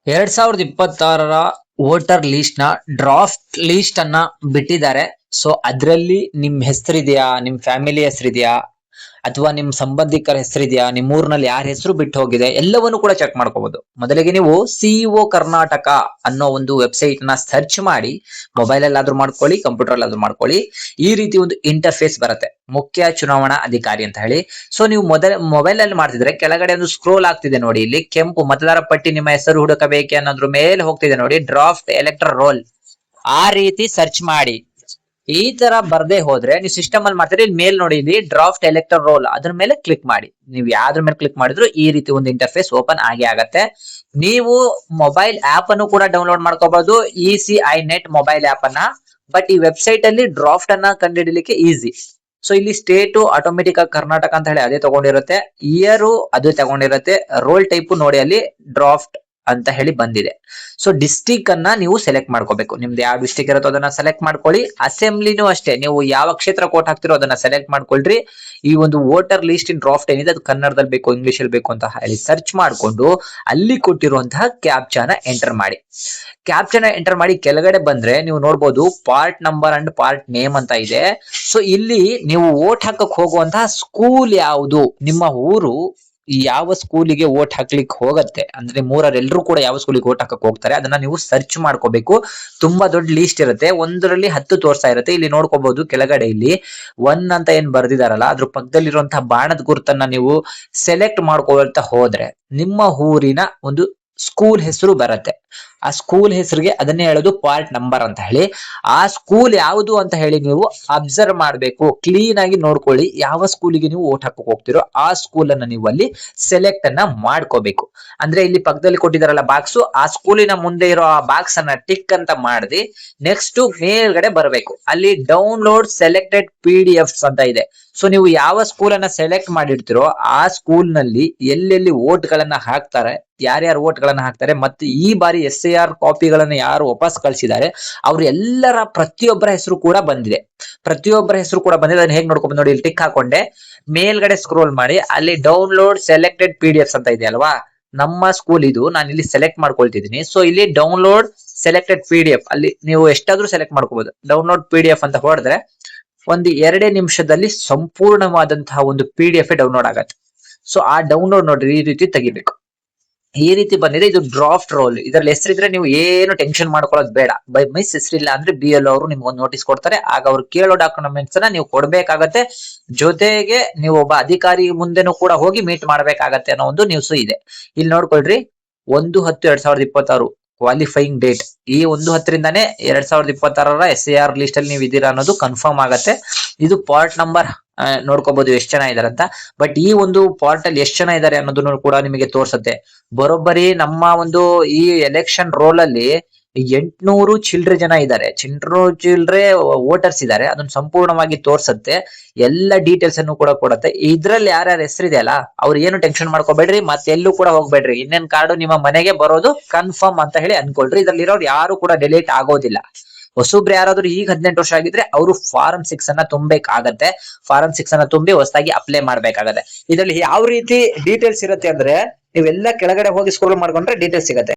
2026 voter list ನ draft list ಅನ್ನ ಬಿಟ್ಟಿದ್ದಾರೆ. ಸೊ ಅದ್ರಲ್ಲಿ ನಿಮ್ ಹೆಸರಿದೆಯಾ, ನಿಮ್ ಫ್ಯಾಮಿಲಿ ಹೆಸರಿದೆಯಾ, ಅಥವಾ ನಿಮ್ ಸಂಬಂಧಿಕರ ಹೆಸರಿದೆಯಾ, ನಿಮ್ ಊರಿನಲ್ಲಿ ಯಾರ ಹೆಸರು ಬಿಟ್ಟು ಹೋಗಿದೆ, ಎಲ್ಲವನ್ನು ಕೂಡ ಚೆಕ್ ಮಾಡ್ಕೋಬಹುದು. ಮೊದಲಿಗೆ ನೀವು ಸಿಇಒ ಕರ್ನಾಟಕ ಅನ್ನೋ ಒಂದು ವೆಬ್ಸೈಟ್ ನ ಸರ್ಚ್ ಮಾಡಿ, ಮೊಬೈಲ್ ಅಲ್ಲಾದ್ರೂ ಮಾಡ್ಕೊಳ್ಳಿ, ಕಂಪ್ಯೂಟರ್ ಅಲ್ಲಾದ್ರೂ ಮಾಡ್ಕೊಳ್ಳಿ. ಈ ರೀತಿ ಒಂದು ಇಂಟರ್ಫೇಸ್ ಬರುತ್ತೆ, ಮುಖ್ಯ ಚುನಾವಣಾ ಅಧಿಕಾರಿ ಅಂತ ಹೇಳಿ. ಸೊ ನೀವು ಮೊಬೈಲ್ ಅಲ್ಲಿ ಮಾಡ್ತಿದ್ರೆ ಕೆಳಗಡೆ ಒಂದು ಸ್ಕ್ರೋಲ್ ಆಗ್ತಿದೆ ನೋಡಿ, ಇಲ್ಲಿ ಕೆಂಪು ಮತದಾರ ಪಟ್ಟಿ ನಿಮ್ಮ ಹೆಸರು ಹುಡುಕಬೇಕೆ ಅನ್ನೋದ್ರ ಮೇಲೆ ಹೋಗ್ತಿದೆ ನೋಡಿ, ಡ್ರಾಫ್ಟ್ ಎಲೆಕ್ಟರ್ ರೋಲ್. ಆ ರೀತಿ ಸರ್ಚ್ ಮಾಡಿ. ಈ ತರ ಬರ್ದೇ ಹೋದ್ರೆ ನೀವು ಸಿಸ್ಟಮ್ ಅಲ್ಲಿ ಮಾಡ್ತೀರಿ, ಇಲ್ಲಿ ಮೇಲ್ ನೋಡಿ, ಇಲ್ಲಿ ಡ್ರಾಫ್ಟ್ ಎಲೆಕ್ಟರ್ ರೋಲ್, ಅದ್ರ ಮೇಲೆ ಕ್ಲಿಕ್ ಮಾಡಿ. ನೀವು ಯಾವ್ದ್ರ ಮೇಲೆ ಕ್ಲಿಕ್ ಮಾಡಿದ್ರು ಈ ರೀತಿ ಒಂದು ಇಂಟರ್ಫೇಸ್ ಓಪನ್ ಆಗಿ ಆಗತ್ತೆ. ನೀವು ಮೊಬೈಲ್ ಆಪ್ ಅನ್ನು ಕೂಡ ಡೌನ್ಲೋಡ್ ಮಾಡ್ಕೋಬಹುದು, ECI ನೆಟ್ ಮೊಬೈಲ್ ಆಪ್ ಅನ್ನ. ಬಟ್ ಈ ವೆಬ್ಸೈಟ್ ಅಲ್ಲಿ ಡ್ರಾಫ್ಟ್ ಅನ್ನ ಕಂಡುಹಿಡಿಯಲಿಕ್ಕೆ ಈಸಿ. ಸೊ ಇಲ್ಲಿ ಸ್ಟೇಟ್ ಆಟೋಮೆಟಿಕ್ ಆಗಿ ಕರ್ನಾಟಕ ಅಂತ ಹೇಳಿ ಅದೇ ತಗೊಂಡಿರುತ್ತೆ, ಇಯರ್ ಅದು ತಗೊಂಡಿರುತ್ತೆ, ರೋಲ್ ಟೈಪ್ ನೋಡಿ ಅಲ್ಲಿ ಡ್ರಾಫ್ಟ್ ಅಂತ ಹೇಳಿ ಬಂದಿದೆ. ಸೊ ಡಿಸ್ಟಿಕ್ ಅನ್ನ ನೀವು ಸೆಲೆಕ್ಟ್ ಮಾಡ್ಕೋಬೇಕು, ನಿಮ್ದು ಯಾವ ಡಿಸ್ಟಿಕ್ ಇರುತ್ತೋ ಅದನ್ನ ಸೆಲೆಕ್ಟ್ ಮಾಡ್ಕೊಳ್ಳಿ. ಅಸೆಂಬ್ಲಿನೂ ಅಷ್ಟೇ, ನೀವು ಯಾವ ಕ್ಷೇತ್ರ ಕೋಟ್ ಹಾಕ್ತಿರೋ ಅದನ್ನ ಸೆಲೆಕ್ಟ್ ಮಾಡ್ಕೊಳ್ರಿ. ಈ ಒಂದು ವೋಟರ್ ಲಿಸ್ಟ್ ಇನ್ ಡ್ರಾಫ್ಟ್ ಏನಿದೆ ಅದು ಕನ್ನಡದಲ್ಲಿ ಬೇಕು, ಇಂಗ್ಲಿಷ್ ಅಲ್ಲಿ ಬೇಕು ಅಂತ ಹೇಳಿ ಸರ್ಚ್ ಮಾಡ್ಕೊಂಡು ಅಲ್ಲಿ ಕೊಟ್ಟಿರುವಂತಹ ಕ್ಯಾಪ್ಚಾನ ಎಂಟರ್ ಮಾಡಿ. ಕ್ಯಾಪ್ಚಾನ ಎಂಟರ್ ಮಾಡಿ ಕೆಳಗಡೆ ಬಂದ್ರೆ ನೀವು ನೋಡ್ಬೋದು part number and part name ಅಂತ ಇದೆ. ಸೊ ಇಲ್ಲಿ ನೀವು ವೋಟ್ ಹಾಕಕ್ ಹೋಗುವಂತಹ ಸ್ಕೂಲ್ ಯಾವುದು, ನಿಮ್ಮ ಊರು ಯಾವ ಸ್ಕೂಲಿಗೆ ವೋಟ್ ಹಾಕ್ಲಿಕ್ಕೆ ಹೋಗತ್ತೆ ಅಂದ್ರೆ ಮೂರರೆಲ್ಲರೂ ಕೂಡ ಯಾವ ಸ್ಕೂಲಿಗೆ ವೋಟ್ ಹಾಕಕ್ ಹೋಗ್ತಾರೆ ಅದನ್ನ ನೀವು ಸರ್ಚ್ ಮಾಡ್ಕೋಬೇಕು. ತುಂಬಾ ದೊಡ್ಡ ಲೀಸ್ಟ್ ಇರುತ್ತೆ, ಒಂದರಲ್ಲಿ 10 ತೋರ್ಸ್ತಾ ಇರುತ್ತೆ. ಇಲ್ಲಿ ನೋಡ್ಕೋಬಹುದು ಕೆಳಗಡೆ ಇಲ್ಲಿ 1 ಅಂತ ಏನ್ ಬರ್ದಿದಾರಲ್ಲ ಅದ್ರ ಪಕ್ಕದಲ್ಲಿರುವಂತಹ ಬಾಣದ ಗುರುತನ್ನ ನೀವು ಸೆಲೆಕ್ಟ್ ಮಾಡ್ಕೊಳ್ತಾ ಹೋದ್ರೆ ನಿಮ್ಮ ಊರಿನ ಒಂದು ಸ್ಕೂಲ್ ಹೆಸರು ಬರುತ್ತೆ. ಆ ಸ್ಕೂಲ್ ಹೆಸರಿಗೆ ಅದನ್ನೇ ಹೇಳೋದು ಪಾರ್ಟ್ ನಂಬರ್ ಅಂತ ಹೇಳಿ. ಆ ಸ್ಕೂಲ್ ಯಾವುದು ಅಂತ ಹೇಳಿ ನೀವು ಅಬ್ಸರ್ವ್ ಮಾಡ್ಬೇಕು, ಕ್ಲೀನ್ ಆಗಿ ನೋಡ್ಕೊಳ್ಳಿ. ಯಾವ ಸ್ಕೂಲಿಗೆ ನೀವು ವೋಟ್ ಹಾಕಕ್ ಹೋಗ್ತಿರೋ ಆ ಸ್ಕೂಲ್ ಅನ್ನ ನೀವು ಅಲ್ಲಿ ಸೆಲೆಕ್ಟ್ ಅನ್ನ ಮಾಡ್ಕೋಬೇಕು. ಅಂದ್ರೆ ಇಲ್ಲಿ ಪಕ್ಕದಲ್ಲಿ ಕೊಟ್ಟಿದಾರಲ್ಲ ಬಾಕ್ಸ್, ಆ ಸ್ಕೂಲಿನ ಮುಂದೆ ಇರೋ ಆ ಬಾಕ್ಸ್ ಅನ್ನ ಟಿಕ್ ಅಂತ ಮಾಡಿ ನೆಕ್ಸ್ಟ್ ಮೇಲ್ಗಡೆ ಬರಬೇಕು. ಅಲ್ಲಿ ಡೌನ್ಲೋಡ್ ಸೆಲೆಕ್ಟೆಡ್ PDFs ಅಂತ ಇದೆ. ಸೊ ನೀವು ಯಾವ ಸ್ಕೂಲ್ ಅನ್ನ ಸೆಲೆಕ್ಟ್ ಮಾಡಿರ್ತೀರೋ ಆ ಸ್ಕೂಲ್ ನಲ್ಲಿ ಎಲ್ಲೆಲ್ಲಿ ವೋಟ್ ಗಳನ್ನ ಹಾಕ್ತಾರೆ, ಯಾರ್ಯಾರು ವೋಟ್ ಗಳನ್ನ ಹಾಕ್ತಾರೆ, ಮತ್ತೆ ಈ ಬಾರಿ SIR ಕಾಪಿಗಳನ್ನ ಯಾರು ವಾಪಸ್ ಕಳಿಸಿದ್ದಾರೆ ಅವ್ರ ಎಲ್ಲರ ಪ್ರತಿಯೊಬ್ಬರ ಹೆಸರು ಕೂಡ ಬಂದಿದೆ. ಅದನ್ನ ಹೇಗೆ ನೋಡ್ಕೊಂಡು ನೋಡಿ, ಇಲ್ಲಿ ಟಿಕ್ ಹಾಕೊಂಡೆ ಮೇಲ್ಗಡೆ ಸ್ಕ್ರೋಲ್ ಮಾಡಿ ಅಲ್ಲಿ ಡೌನ್ಲೋಡ್ ಸೆಲೆಕ್ಟೆಡ್ PDFs ಅಂತ ಇದೆ ಅಲ್ವಾ, ನಮ್ಮ ಸ್ಕೂಲ್ ಇದು, ನಾನು ಇಲ್ಲಿ ಸೆಲೆಕ್ಟ್ ಮಾಡ್ಕೊಳ್ತಿದ್ದೀನಿ. ಸೊ ಇಲ್ಲಿ ಡೌನ್ಲೋಡ್ ಸೆಲೆಕ್ಟೆಡ್ PDF ಅಲ್ಲಿ ನೀವು ಎಷ್ಟಾದ್ರೂ ಸೆಲೆಕ್ಟ್ ಮಾಡ್ಕೋಬಹುದು. ಡೌನ್ಲೋಡ್ PDF ಅಂತ ಹೊಡೆದ್ರೆ ಒಂದು 2 ನಿಮಿಷದಲ್ಲಿ ಸಂಪೂರ್ಣವಾದಂತಹ ಒಂದು PDF ಡೌನ್ಲೋಡ್ ಆಗತ್ತೆ. ಸೊ ಆ ಡೌನ್ಲೋಡ್ ನೋಡ್ರಿ ಈ ರೀತಿ ತೆಗಿಬೇಕು. ಈ ರೀತಿ ಬಂದಿದೆ, ಇದು ಡ್ರಾಫ್ಟ್ ರೋಲ್. ಇದ್ರಲ್ಲಿ ಹೆಸರಿದ್ರೆ ನೀವು ಏನು ಟೆನ್ಷನ್ ಮಾಡ್ಕೊಳ್ಳೋದು ಬೇಡ. ಬೈ ಮಿಸ್ ಹೆಸರಿಲ್ಲ ಅಂದ್ರೆ BLO ಅವರು ನಿಮ್ಗೆ ಒಂದು ನೋಟಿಸ್ ಕೊಡ್ತಾರೆ, ಆಗ ಅವ್ರು ಕೇಳೋ ಡಾಕ್ಯುಮೆಂಟ್ಸ್ ನ ನೀವು ಕೊಡ್ಬೇಕಾಗತ್ತೆ. ಜೊತೆಗೆ ನೀವು ಒಬ್ಬ ಅಧಿಕಾರಿ ಮುಂದೆನೂ ಕೂಡ ಹೋಗಿ ಮೀಟ್ ಮಾಡ್ಬೇಕಾಗತ್ತೆ ಅನ್ನೋ ಒಂದು ನ್ಯೂಸ್ ಇದೆ. ಇಲ್ಲಿ ನೋಡ್ಕೊಳ್ರಿ, 1/10/2026 ಕ್ವಾಲಿಫೈಯಿಂಗ್ ಡೇಟ್. ಈ 1/10ರಿಂದಾನೇ 2026 SIR ಲಿಸ್ಟ್ ಅಲ್ಲಿ ನೀವು ಇದೀರಾ ಅನ್ನೋದು ಕನ್ಫರ್ಮ್ ಆಗತ್ತೆ. ಇದು ಪಾರ್ಟ್ ನಂಬರ್ ನೋಡ್ಕೋಬಹುದು ಎಷ್ಟು ಜನ ಇದಾರೆ ಅಂತ. ಬಟ್ ಈ ಒಂದು ಪಾರ್ಟ್ ಅಲ್ಲಿ ಎಷ್ಟು ಜನ ಇದಾರೆ ಅನ್ನೋದನ್ನು ಕೂಡ ನಿಮಗೆ ತೋರ್ಸತ್ತೆ. ಬರೋಬ್ಬರಿ ನಮ್ಮ ಒಂದು ಈ ಎಲೆಕ್ಷನ್ ರೋಲ್ ಅಲ್ಲಿ 800 ಚಿಲ್ಡ್ರೆ ಜನ ಇದ್ದಾರೆ, ಚಿಲ್ಡ್ರೆ ವೋಟರ್ಸ್ ಇದ್ದಾರೆ. ಅದನ್ನ ಸಂಪೂರ್ಣವಾಗಿ ತೋರ್ಸತ್ತೆ, ಎಲ್ಲ ಡೀಟೇಲ್ಸ್ ಅನ್ನು ಕೂಡ ಕೊಡತ್ತೆ. ಇದ್ರಲ್ಲಿ ಯಾರ್ಯಾರ ಹೆಸರಿದೆ ಅಲ್ಲ ಅವ್ರು ಏನು ಟೆನ್ಷನ್ ಮಾಡ್ಕೋಬೇಡ್ರಿ, ಮತ್ತೆ ಎಲ್ಲೂ ಕೂಡ ಹೋಗ್ಬೇಡ್ರಿ. ಇನ್ನೇನ್ ಕಾರ್ಡು ನಿಮ್ಮ ಮನೆಗೆ ಬರೋದು ಕನ್ಫರ್ಮ್ ಅಂತ ಹೇಳಿ ಅನ್ಕೊಳ್ರಿ. ಇದ್ರಲ್ಲಿ ಇರೋರು ಯಾರು ಕೂಡ ಡಿಲೀಟ್ ಆಗೋದಿಲ್ಲ. ಹೊಸಬ್ರು ಯಾರಾದ್ರೂ ಈಗ 18 ವರ್ಷ ಆಗಿದ್ರೆ ಅವರು ಫಾರಂ 6 ಅನ್ನ ತುಂಬಬೇಕಾಗತ್ತೆ. ಫಾರಂ 6 ಅನ್ನ ತುಂಬಿ ಹೊಸದಾಗಿ ಅಪ್ಲೈ ಮಾಡ್ಬೇಕಾಗತ್ತೆ. ಇದ್ರಲ್ಲಿ ಯಾವ ರೀತಿ ಡೀಟೇಲ್ಸ್ ಇರುತ್ತೆ ಅಂದ್ರೆ ನೀವೆಲ್ಲ ಕೆಳಗಡೆ ಹೋಗಿ ಸ್ಕ್ರೋಲ್ ಮಾಡ್ಕೊಂಡ್ರೆ ಡೀಟೇಲ್ಸ್ ಸಿಗತ್ತೆ.